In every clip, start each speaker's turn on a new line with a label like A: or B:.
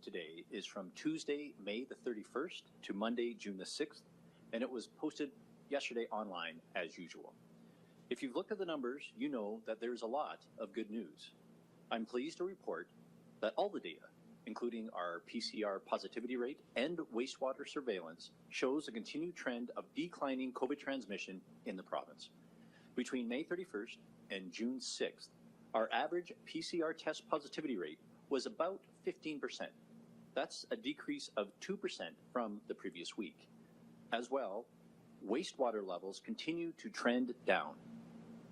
A: today is from Tuesday, May the 31st to Monday, June the 6th, and it was posted yesterday online as usual. If you've looked at the numbers, you know that there's a lot of good news. I'm pleased to report that all the data, including our PCR positivity rate and wastewater surveillance, shows a continued trend of declining COVID transmission in the province. Between May 31st and June 6th, our average PCR test positivity rate was about 15%. That's a decrease of 2% from the previous week. As well, wastewater levels continue to trend down.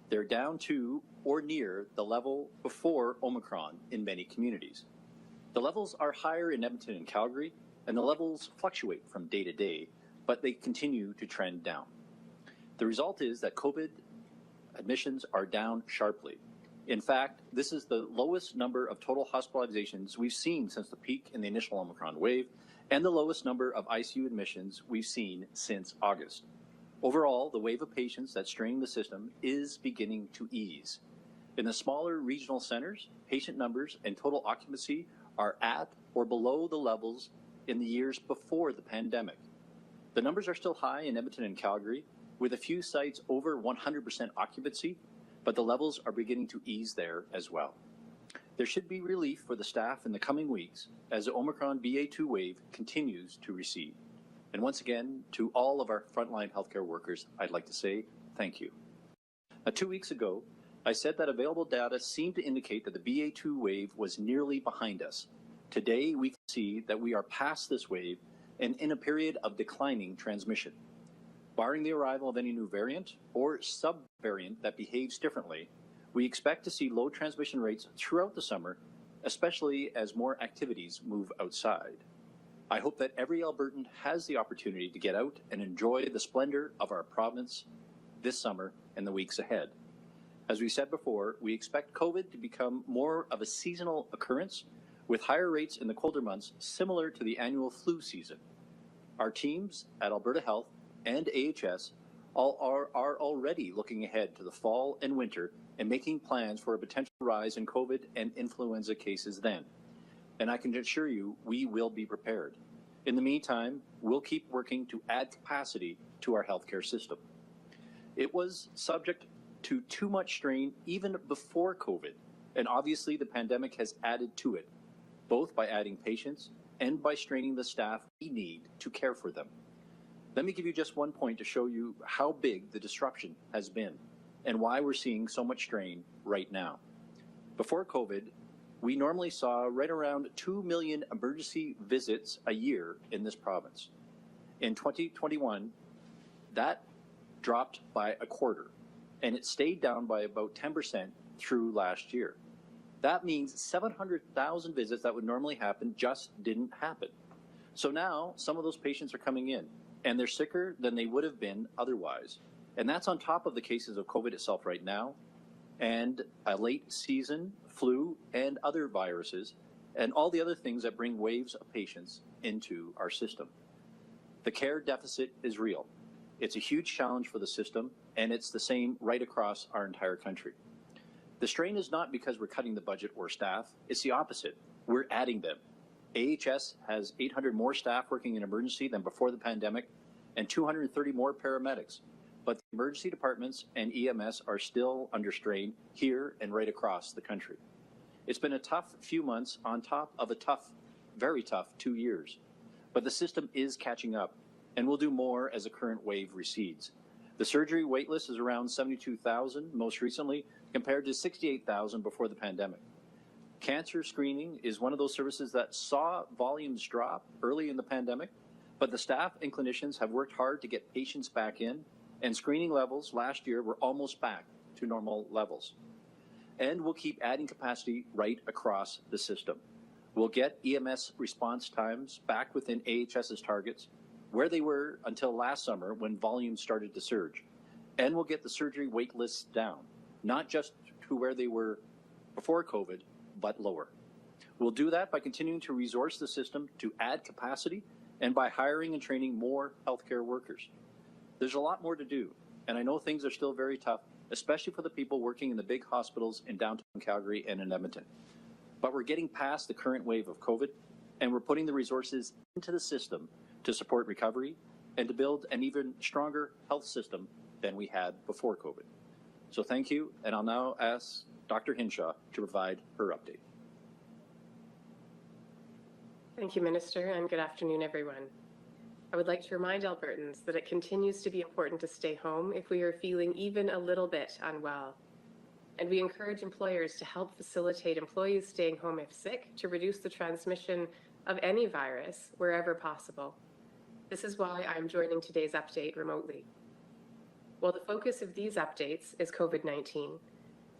A: They're down to or near the level before Omicron in many communities. The levels are higher in Edmonton and Calgary, and the levels fluctuate from day to day, but they continue to trend down. The result is that COVID admissions are down sharply. In fact, this is the lowest number of total hospitalizations we've seen since the peak in the initial Omicron wave, and the lowest number of ICU admissions we've seen since August. Overall, the wave of patients that strain the system is beginning to ease. In the smaller regional centers, patient numbers and total occupancy are at or below the levels in the years before the pandemic. The numbers are still high in Edmonton and Calgary, with a few sites over 100% occupancy, but the levels are beginning to ease there as well. There should be relief for the staff in the coming weeks as the Omicron BA2 wave continues to recede. And once again, to all of our frontline healthcare workers, I'd like to say thank you. Now, 2 weeks ago, I said that available data seemed to indicate that the BA2 wave was nearly behind us. Today, we can see that we are past this wave and in a period of declining transmission. Barring the arrival of any new variant or sub-variant that behaves differently, we expect to see low transmission rates throughout the summer, especially as more activities move outside. I hope that every Albertan has the opportunity to get out and enjoy the splendor of our province this summer and the weeks ahead. As we said before, we expect COVID to become more of a seasonal occurrence with higher rates in the colder months similar to the annual flu season. Our teams at Alberta Health and AHS are already looking ahead to the fall and winter and making plans for a potential rise in COVID and influenza cases then. And I can assure you, we will be prepared. In the meantime, we'll keep working to add capacity to our healthcare system. It was subject to too much strain even before COVID, and obviously the pandemic has added to it, both by adding patients and by straining the staff we need to care for them. Let me give you just one point to show you how big the disruption has been and why we're seeing so much strain right now. Before COVID, we normally saw right around 2 million emergency visits a year in this province. In 2021, that dropped by a quarter, and it stayed down by about 10% through last year. That means 700,000 visits that would normally happen just didn't happen. So now some of those patients are coming in, and they're sicker than they would have been otherwise. And that's on top of the cases of COVID itself right now, and a late season flu and other viruses, and all the other things that bring waves of patients into our system. The care deficit is real. It's a huge challenge for the system, and it's the same right across our entire country. The strain is not because we're cutting the budget or staff, it's the opposite. We're adding them. AHS has 800 more staff working in emergency than before the pandemic, and 230 more paramedics. But the emergency departments and EMS are still under strain here and right across the country. It's been a tough few months on top of a tough, very tough 2 years. But the system is catching up, and will do more as the current wave recedes. The surgery waitlist is around 72,000 most recently, compared to 68,000 before the pandemic. Cancer screening is one of those services that saw volumes drop early in the pandemic, but the staff and clinicians have worked hard to get patients back in, and screening levels last year were almost back to normal levels. And we'll keep adding capacity right across the system. We'll get EMS response times back within AHS's targets, where they were until last summer when volumes started to surge. And we'll get the surgery wait lists down, not just to where they were before COVID, but lower. We'll do that by continuing to resource the system to add capacity and by hiring and training more healthcare workers. There's a lot more to do, and I know things are still very tough, especially for the people working in the big hospitals in downtown Calgary and in Edmonton. But we're getting past the current wave of COVID, and we're putting the resources into the system to support recovery and to build an even stronger health system than we had before COVID. So thank you, and I'll now ask Dr. Hinshaw to provide her update.
B: Thank you, Minister, and good afternoon, everyone. I would like to remind Albertans that it continues to be important to stay home if we are feeling even a little bit unwell. And we encourage employers to help facilitate employees staying home if sick to reduce the transmission of any virus wherever possible. This is why I'm joining today's update remotely. While the focus of these updates is COVID-19,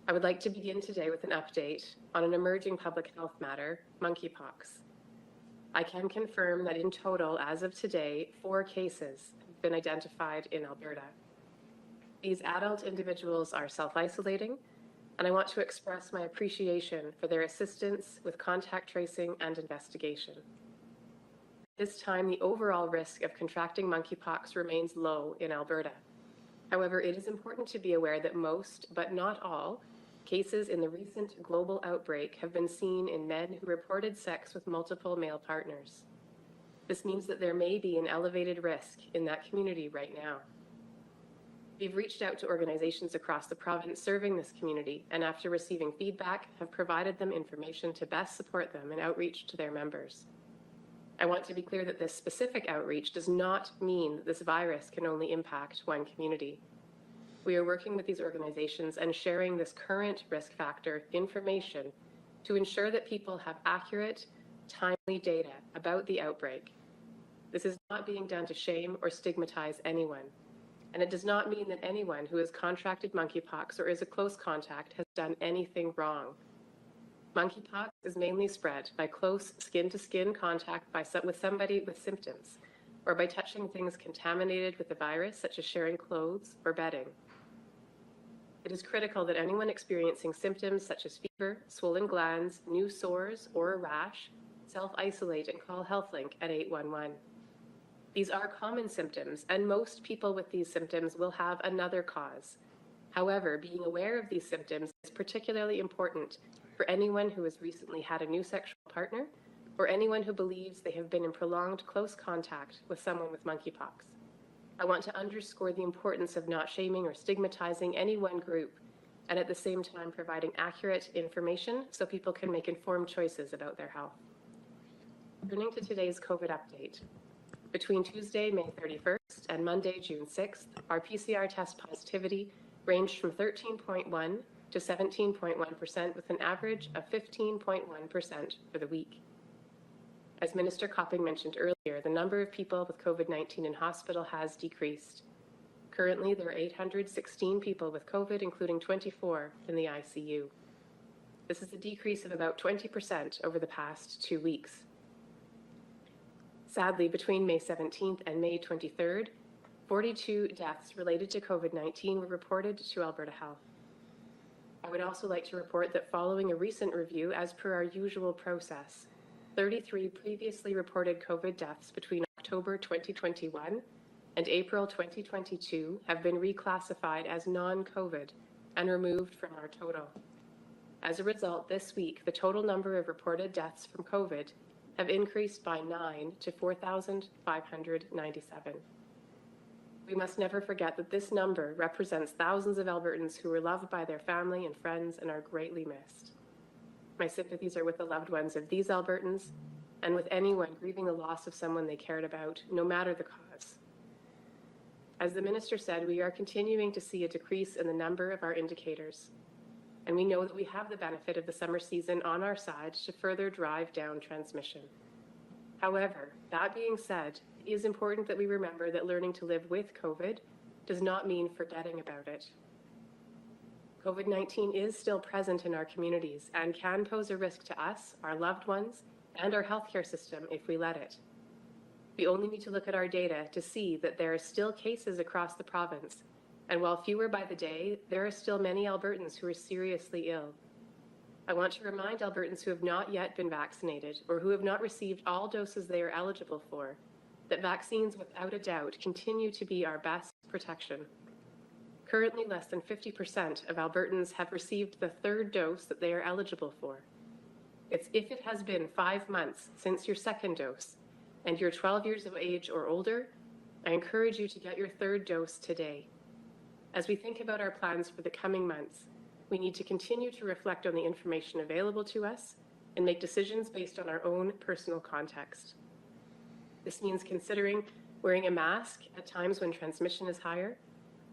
B: I would like to begin today with an update on an emerging public health matter, monkeypox. I can confirm that in total, as of today, 4 cases have been identified in Alberta. These adult individuals are self-isolating, and I want to express my appreciation for their assistance with contact tracing and investigation. At this time, the overall risk of contracting monkeypox remains low in Alberta. However, it is important to be aware that most, but not all, cases in the recent global outbreak have been seen in men who reported sex with multiple male partners. This means that there may be an elevated risk in that community right now. We've reached out to organizations across the province serving this community, and after receiving feedback, have provided them information to best support them in outreach to their members. I want to be clear that this specific outreach does not mean that this virus can only impact one community. We are working with these organizations and sharing this current risk factor information to ensure that people have accurate, timely data about the outbreak. This is not being done to shame or stigmatize anyone, and it does not mean that anyone who has contracted monkeypox or is a close contact has done anything wrong. Monkeypox is mainly spread by close skin-to-skin contact with somebody with symptoms, or by touching things contaminated with the virus, such as sharing clothes or bedding. It is critical that anyone experiencing symptoms such as fever, swollen glands, new sores, or a rash self-isolate and call HealthLink at 811. These are common symptoms, and most people with these symptoms will have another cause. However, being aware of these symptoms is particularly important for anyone who has recently had a new sexual partner or anyone who believes they have been in prolonged close contact with someone with monkeypox. I want to underscore the importance of not shaming or stigmatizing any one group, and at the same time providing accurate information so people can make informed choices about their health. Turning to today's COVID update. Between Tuesday, May 31st and Monday, June 6th, our PCR test positivity ranged from 13.1 to 17.1%, with an average of 15.1% for the week. As Minister Copping mentioned earlier, the number of people with COVID-19 in hospital has decreased. Currently, there are 816 people with COVID, including 24 in the ICU. This is a decrease of about 20% over the past 2 weeks. Sadly, between May 17th and May 23rd, 42 deaths related to COVID-19 were reported to Alberta Health. I would also like to report that following a recent review, as per our usual process, 33 previously reported COVID deaths between October 2021 and April 2022 have been reclassified as non-COVID and removed from our total. As a result, this week, the total number of reported deaths from COVID have increased by 9 to 4,597. We must never forget that this number represents thousands of Albertans who were loved by their family and friends and are greatly missed. My sympathies are with the loved ones of these Albertans and with anyone grieving the loss of someone they cared about, no matter the cause. As the Minister said, we are continuing to see a decrease in the number of our indicators, and we know that we have the benefit of the summer season on our side to further drive down transmission. However, that being said, it is important that we remember that learning to live with COVID does not mean forgetting about it. COVID-19 is still present in our communities and can pose a risk to us, our loved ones, and our healthcare system if we let it. We only need to look at our data to see that there are still cases across the province, and while fewer by the day, there are still many Albertans who are seriously ill. I want to remind Albertans who have not yet been vaccinated or who have not received all doses they are eligible for that vaccines, without a doubt, continue to be our best protection. Currently, less than 50% of Albertans have received the 3rd dose that they are eligible for. It's if it has been 5 months since your second dose and you're 12 years of age or older, I encourage you to get your third dose today. As we think about our plans for the coming months, we need to continue to reflect on the information available to us and make decisions based on our own personal context. This means considering wearing a mask at times when transmission is higher,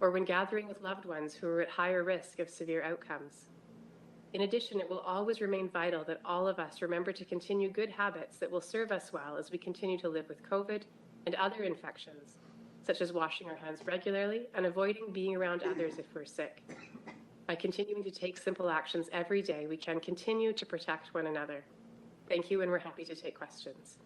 B: or when gathering with loved ones who are at higher risk of severe outcomes. In addition, it will always remain vital that all of us remember to continue good habits that will serve us well as we continue to live with COVID and other infections, such as washing our hands regularly and avoiding being around others if we're sick. By continuing to take simple actions every day, we can continue to protect one another. Thank you, and we're happy to take questions.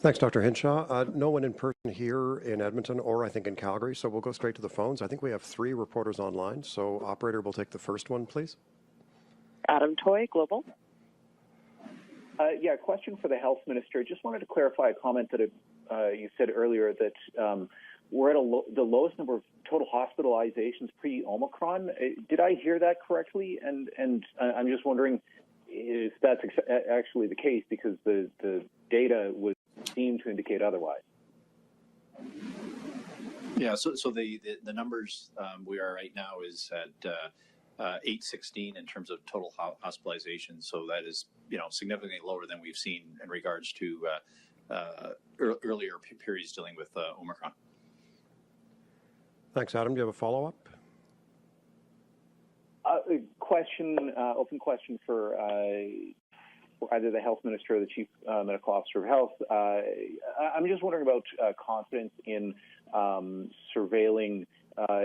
C: Thanks, Dr. Hinshaw. No one in person here in Edmonton or I think in Calgary, so we'll go straight to the phones. I think we have 3 reporters online, so operator will take the first one, please.
D: Adam Toy, Global.
E: Yeah, question for the health minister. Just wanted to clarify a comment that you said earlier that we're at the lowest number of total hospitalizations pre-Omicron. Did I hear that correctly? And I'm just wondering if that's actually the case, because the data would seem to indicate otherwise.
A: Yeah, so the numbers we are right now is at 816 in terms of total hospitalizations. So that is, significantly lower than we've seen in regards to earlier periods dealing with Omicron.
C: Thanks, Adam. Do you have a follow-up?
E: Open question for either the health minister or the chief medical officer of health. I'm just wondering about confidence in surveilling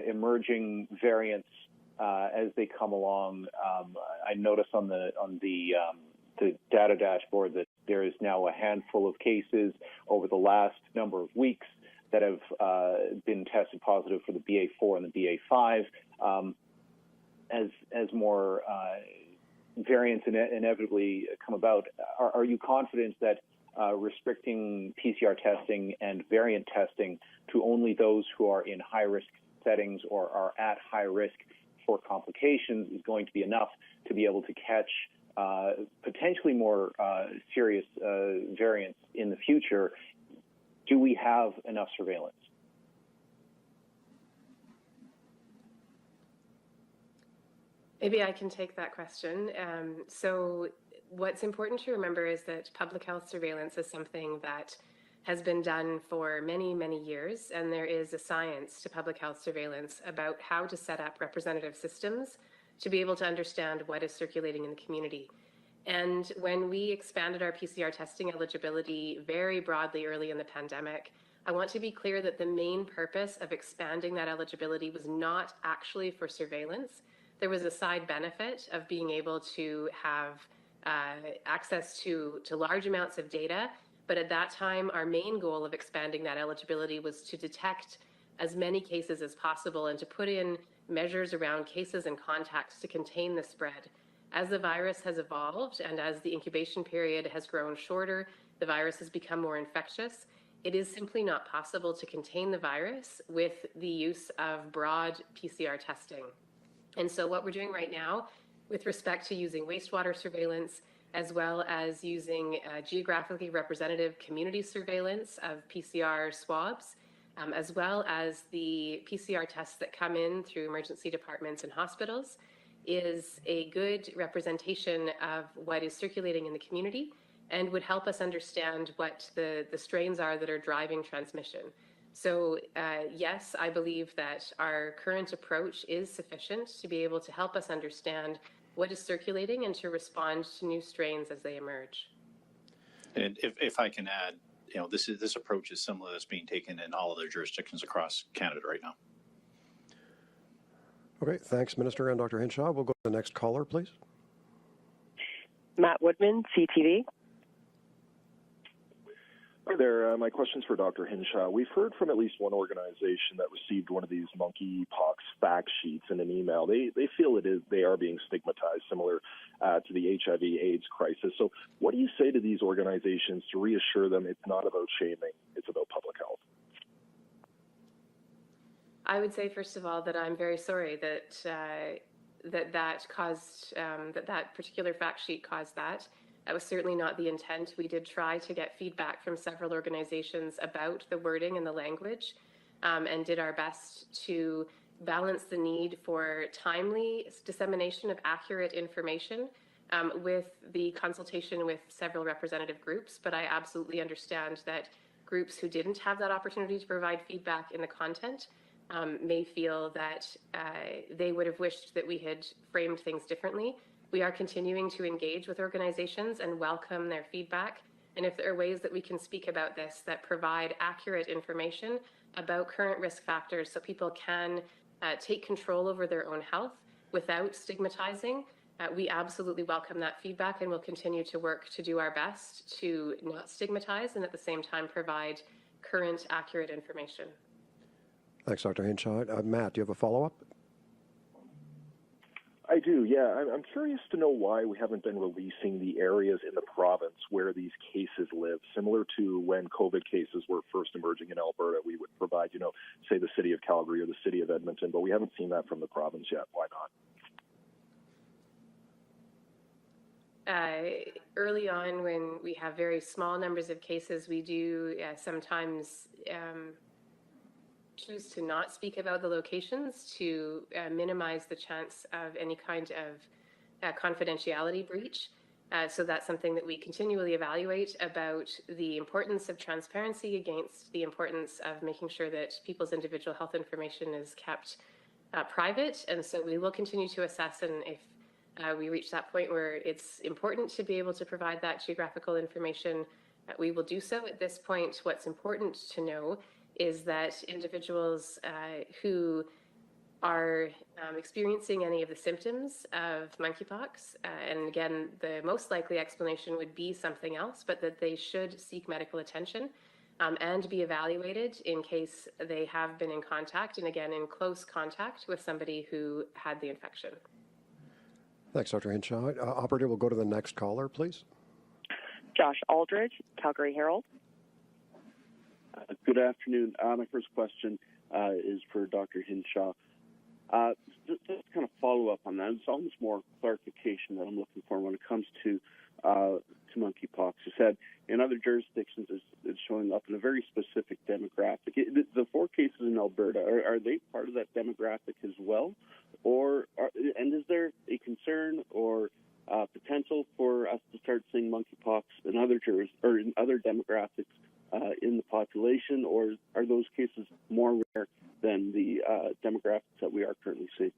E: emerging variants as they come along. I noticed on the data dashboard that there is now a handful of cases over the last number of weeks that have been tested positive for the BA4 and the BA5. As more variants inevitably come about, are you confident that restricting PCR testing and variant testing to only those who are in high-risk settings or are at high risk for complications is going to be enough to be able to catch potentially more serious variants in the future? Do we have enough surveillance?
B: Maybe I can take that question. So what's important to remember is that public health surveillance is something that has been done for many, many years, and there is a science to public health surveillance about how to set up representative systems to be able to understand what is circulating in the community. And when we expanded our PCR testing eligibility very broadly early in the pandemic, I want to be clear that the main purpose of expanding that eligibility was not actually for surveillance. There was a side benefit of being able to have access to large amounts of data. But at that time, our main goal of expanding that eligibility was to detect as many cases as possible and to put in measures around cases and contacts to contain the spread. As the virus has evolved and as the incubation period has grown shorter, the virus has become more infectious. It is simply not possible to contain the virus with the use of broad PCR testing. And so what we're doing right now with respect to using wastewater surveillance, as well as using geographically representative community surveillance of PCR swabs, as well as the PCR tests that come in through emergency departments and hospitals, is a good representation of what is circulating in the community and would help us understand what the strains are that are driving transmission. So yes, I believe that our current approach is sufficient to be able to help us understand what is circulating and to respond to new strains as they emerge.
A: And if I can add, this approach is similar that's being taken in all other jurisdictions across Canada right now.
C: Okay, thanks, Minister and Dr. Hinshaw. We'll go to the next caller, please.
D: Matt Woodman, CTV.
F: Hi there. My question's for Dr. Hinshaw. We've heard from at least one organization that received one of these monkeypox fact sheets in an email. They feel they are being stigmatized, similar to the HIV/AIDS crisis. So what do you say to these organizations to reassure them it's not about shaming, it's about public health?
B: I would say, first of all, that I'm very sorry that that particular fact sheet caused that. That was certainly not the intent. We did try to get feedback from several organizations about the wording and the language, and did our best to balance the need for timely dissemination of accurate information with the consultation with several representative groups. But I absolutely understand that groups who didn't have that opportunity to provide feedback in the content may feel that they would have wished that we had framed things differently. We are continuing to engage with organizations and welcome their feedback. And if there are ways that we can speak about this that provide accurate information about current risk factors so people can take control over their own health without stigmatizing, we absolutely welcome that feedback, and we'll continue to work to do our best to not stigmatize and at the same time provide current, accurate information.
C: Thanks, Dr. Hinshaw. Matt, do you have a follow-up?
F: I do, yeah. I'm curious to know why we haven't been releasing the areas in the province where these cases live. Similar to when COVID cases were first emerging in Alberta, we would provide, say the city of Calgary or the city of Edmonton, but we haven't seen that from the province yet. Why not?
B: Early on, when we have very small numbers of cases, we do sometimes choose to not speak about the locations to minimize the chance of any kind of confidentiality breach. So that's something that we continually evaluate about the importance of transparency against the importance of making sure that people's individual health information is kept private. And so we will continue to assess, and if we reach that point where it's important to be able to provide that geographical information, we will do so. At this point, what's important to know is that individuals who are experiencing any of the symptoms of monkeypox, and again, the most likely explanation would be something else, but that they should seek medical attention and be evaluated in case they have been in contact, and again, in close contact with somebody who had the infection.
C: Thanks, Dr. Hinshaw. Operator, we'll go to the next caller, please.
D: Josh Aldridge, Calgary Herald.
G: Good afternoon. My first question is for Dr. Hinshaw. Just kind of follow up on that. It's almost more clarification that I'm looking for when it comes to monkeypox. You said in other jurisdictions it's showing up in a very specific demographic. The 4 cases in Alberta, are they part of that demographic as well? And is there a concern or potential for us to start seeing monkeypox in other in other demographics in the population, or are those cases more rare than the demographics that we are currently seeing?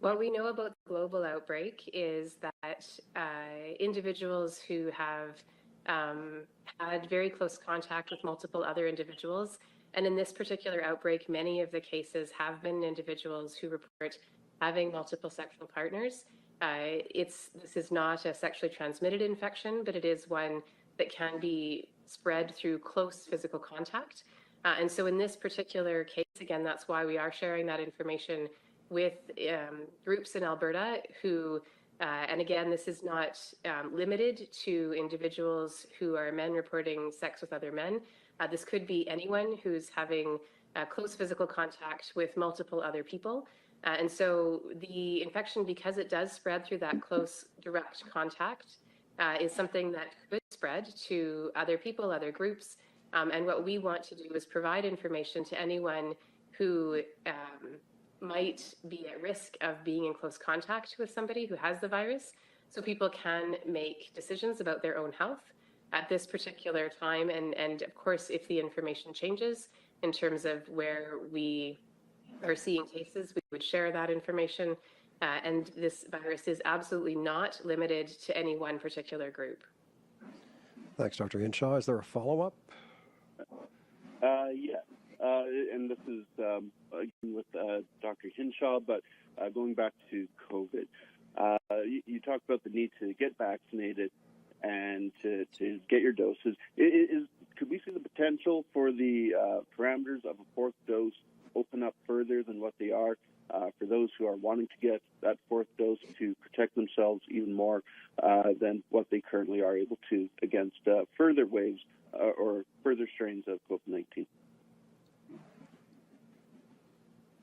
B: What we know about the global outbreak is that individuals who have had very close contact with multiple other individuals, and in this particular outbreak, many of the cases have been individuals who report having multiple sexual partners. This is not a sexually transmitted infection, but it is one that can be spread through close physical contact. And so in this particular case, again, that's why we are sharing that information with groups in Alberta who, and again, this is not limited to individuals who are men reporting sex with other men. This could be anyone who's having close physical contact with multiple other people. And so the infection, because it does spread through that close direct contact, is something that could spread to other people, other groups. And what we want to do is provide information to anyone who might be at risk of being in close contact with somebody who has the virus, so people can make decisions about their own health at this particular time. And of course, if the information changes in terms of where we are seeing cases, we would share that information. And this virus is absolutely not limited to any one particular group.
C: Thanks, Dr. Hinshaw. Is there a follow-up?
G: Yes. And this is again with Dr. Hinshaw, but going back to COVID, you talked about the need to get vaccinated and to get your doses. Could we see the potential for the parameters of a 4th dose open up further than what they are for those who are wanting to get that 4th dose to protect themselves even more than what they currently are able to against further waves or further strains of COVID-19?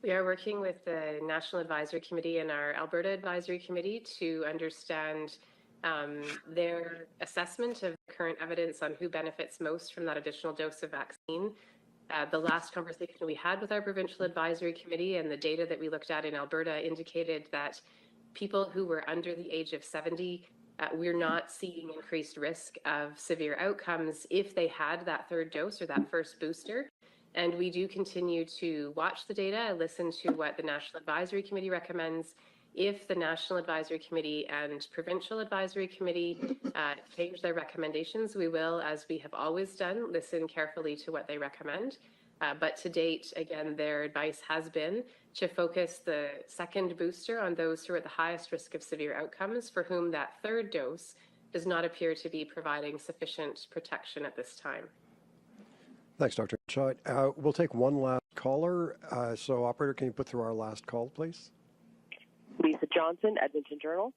B: We are working with the National Advisory Committee and our Alberta Advisory Committee to understand Their assessment of current evidence on who benefits most from that additional dose of vaccine. The last conversation we had with our provincial advisory committee and the data that we looked at in Alberta indicated that people who were under the age of 70, we're not seeing increased risk of severe outcomes if they had that third dose or that first booster. And we do continue to watch the data, listen to what the National Advisory Committee recommends. If the National Advisory Committee and Provincial Advisory Committee change their recommendations, we will, as we have always done, listen carefully to what they recommend. But to date, again, their advice has been to focus the second booster on those who are at the highest risk of severe outcomes, for whom that third dose does not appear to be providing sufficient protection at this time.
C: Thanks, Dr. Hinshaw. We'll take one last caller. So, operator, can you put through our last call, please?
D: Lisa Johnson, Edmonton Journal.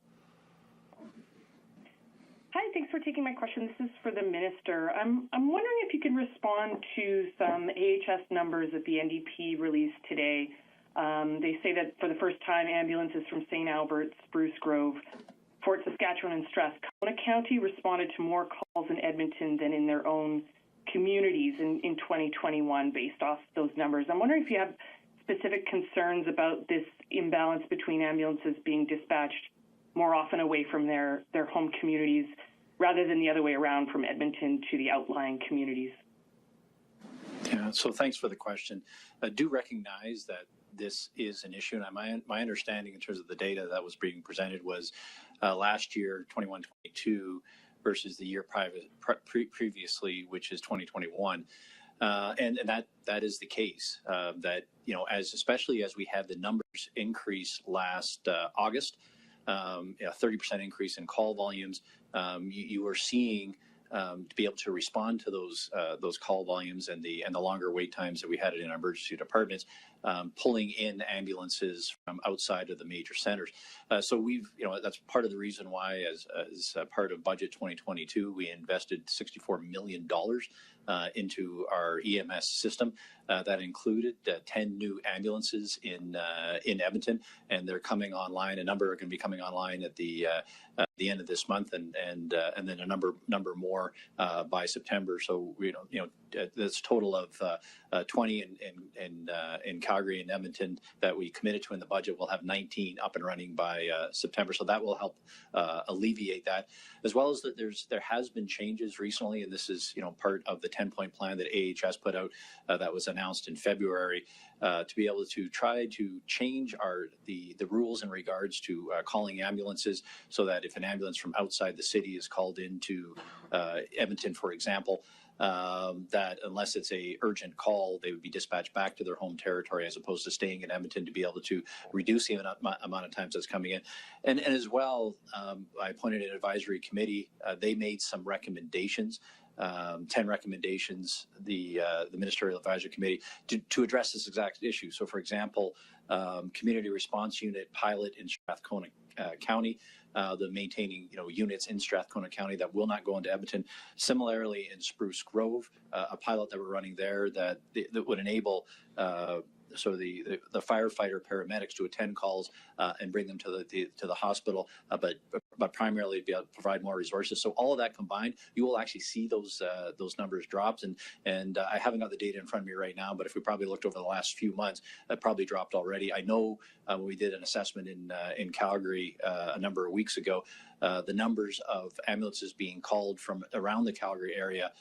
H: Hi, thanks for taking my question. This is for the minister. I'm wondering if you can respond to some AHS numbers that the NDP released today. They say that for the first time, ambulances from St. Albert, Spruce Grove, Fort Saskatchewan, and Strathcona County responded to more calls in Edmonton than in their own communities in 2021 based off those numbers. I'm wondering if you have specific concerns about this imbalance between ambulances being dispatched more often away from their home communities rather than the other way around from Edmonton to the outlying communities.
A: Yeah, so thanks for the question. I do recognize that this is an issue, and my understanding in terms of the data that was being presented was last year, 21-22, versus the year previously, which is 2021. And that is the case. That, you know, especially as we had the numbers increase last August, a 30% increase in call volumes, you were seeing to be able to respond to those call volumes and the longer wait times that we had in our emergency departments, pulling in ambulances from outside of the major centers. So that's part of the reason why, as part of Budget 2022, we invested $64 million into our EMS system. That included 10 new ambulances in Edmonton, and they're coming online. A number are going to be coming online at the end of this month, and then a number more by September. So this total of 20 in Calgary and Edmonton that we committed to in the budget. We'll have 19 up and running by September. So that will help alleviate that, as well as that there has been changes recently, and this is part of the 10-point plan that AHS put out that was announced in February, to be able to try to change the rules in regards to calling ambulances, so that if an ambulance from outside the city is called into Edmonton, for example, that unless it's a urgent call, they would be dispatched back to their home territory as opposed to staying in Edmonton, to be able to reduce the amount of times that's coming in. And as well, I appointed an advisory committee. They made some recommendations, 10 recommendations, the Ministerial Advisory Committee, to address this exact issue. So, for example, community response unit pilot in Strathcona County, the maintaining units in Strathcona County that will not go into Edmonton. Similarly, in Spruce Grove, a pilot that we're running there that would enable the firefighter paramedics to attend calls and bring them to the hospital, but primarily be able to provide more resources. So all of that combined, you will actually see those numbers drops. And I haven't got the data in front of me right now, but if we probably looked over the last few months, that probably dropped already. I know when we did an assessment in Calgary a number of weeks ago, the numbers of ambulances being called from around the Calgary area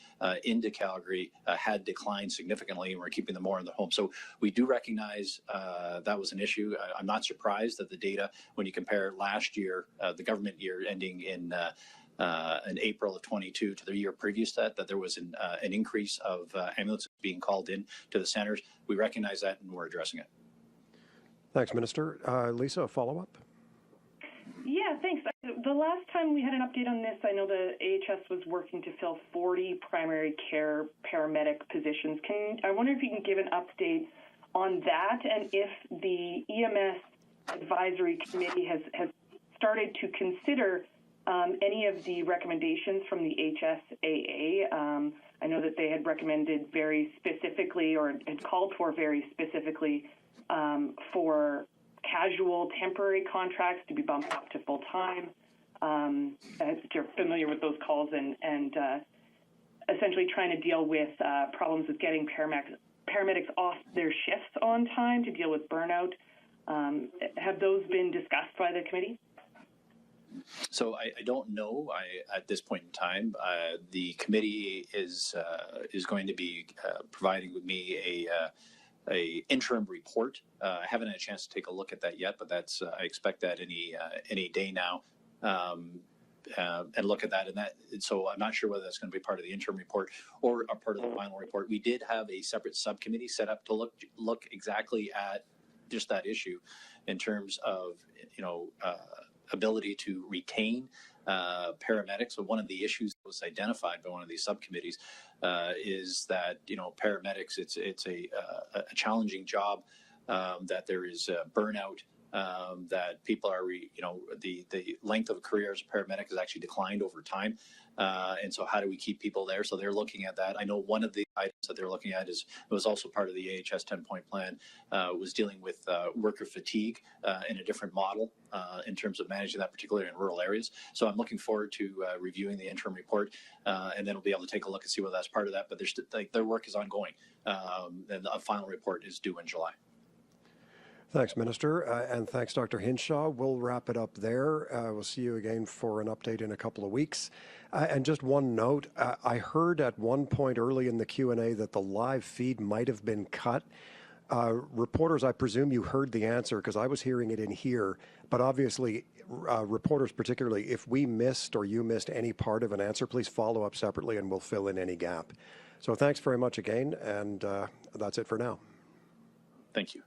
A: into Calgary had declined significantly, and we're keeping them more in the home. So we do recognize that was an issue. I'm not surprised that the data, when you compare last year, the government year ending in April of 22 to the year previous that there was an increase of ambulances being called in to the centers. We recognize that, and we're addressing it.
C: Thanks, Minister. Lisa, a follow-up?
H: Yeah, thanks. The last time we had an update on this, I know the AHS was working to fill 40 primary care paramedic positions. I wonder if you can give an update on that, and if the EMS Advisory Committee has started to consider any of the recommendations from the HSAA. I know that they had recommended very specifically, or had called for very specifically, for casual temporary contracts to be bumped up to full-time. if you're familiar with those calls, and essentially trying to deal with problems with getting paramedics off their shifts on time to deal with burnout. Have those been discussed by the committee?
A: So I don't know. At this point in time, the committee is going to be providing with me a interim report. I haven't had a chance to take a look at that yet, but that's I expect that any day now. And look at that, and so I'm not sure whether that's going to be part of the interim report or a part of the final report. We did have a separate subcommittee set up to look exactly at just that issue in terms of ability to retain paramedics. So one of the issues that was identified by one of these subcommittees is that paramedics, it's a challenging job, that there is burnout. That people are, the length of a career as a paramedic has actually declined over time. And so how do we keep people there? So they're looking at that. I know one of the items that they're looking at it was also part of the AHS 10-point plan, was dealing with worker fatigue in a different model in terms of managing that, particularly in rural areas. So I'm looking forward to reviewing the interim report, and then we'll be able to take a look and see whether that's part of that. But their work is ongoing, and a final report is due in July.
C: Thanks, Minister, and thanks, Dr. Hinshaw. We'll wrap it up there. We'll see you again for an update in a couple of weeks. And just one note, I heard at one point early in the Q&A that the live feed might have been cut. Reporters, I presume you heard the answer because I was hearing it in here, but obviously reporters particularly, if we missed or you missed any part of an answer, please follow up separately and we'll fill in any gap. So thanks very much again, and that's it for now.
A: Thank you.